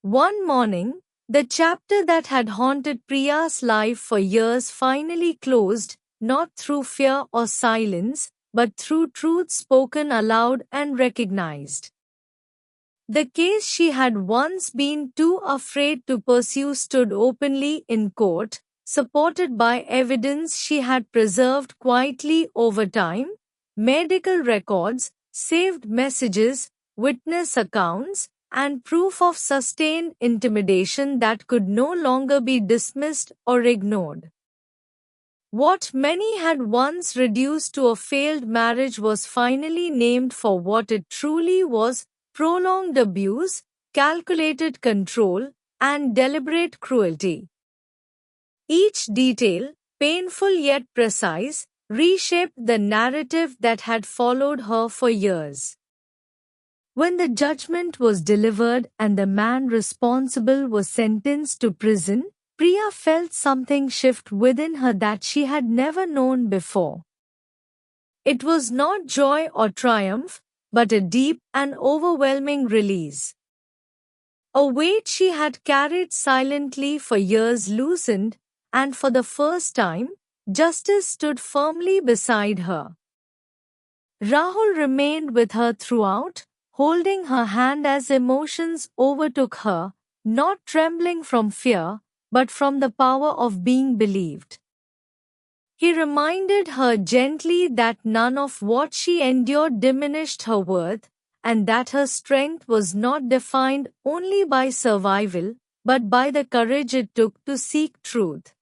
One morning, the chapter that had haunted Priya's life for years finally closed, not through fear or silence, but through truth spoken aloud and recognized. The case she had once been too afraid to pursue stood openly in court, supported by evidence she had preserved quietly over time, medical records, saved messages, witness accounts, and proof of sustained intimidation that could no longer be dismissed or ignored. What many had once reduced to a failed marriage was finally named for what it truly was: prolonged abuse, calculated control, and deliberate cruelty. Each detail, painful yet precise, reshaped the narrative that had followed her for years. When the judgment was delivered and the man responsible was sentenced to prison, Priya felt something shift within her that she had never known before. It was not joy or triumph, but a deep and overwhelming release. A weight she had carried silently for years loosened, and for the first time, justice stood firmly beside her. Rahul remained with her throughout, holding her hand as emotions overtook her, not trembling from fear, but from the power of being believed. He reminded her gently that none of what she endured diminished her worth, and that her strength was not defined only by survival, but by the courage it took to seek truth.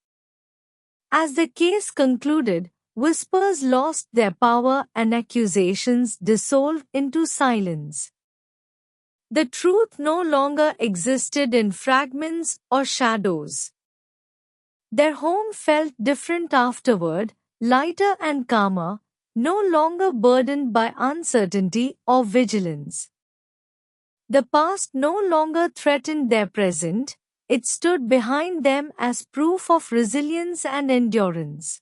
As the case concluded, whispers lost their power and accusations dissolved into silence. The truth no longer existed in fragments or shadows. Their home felt different afterward, lighter and calmer, no longer burdened by uncertainty or vigilance. The past no longer threatened their present, it stood behind them as proof of resilience and endurance.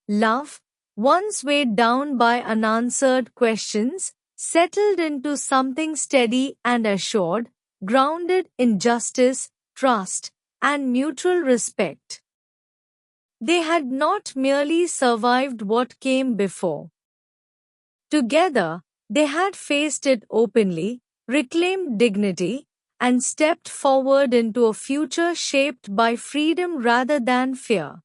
Love, once weighed down by unanswered questions, settled into something steady and assured, grounded in justice, trust, and mutual respect. They had not merely survived what came before. Together, they had faced it openly, reclaimed dignity, and stepped forward into a future shaped by freedom rather than fear.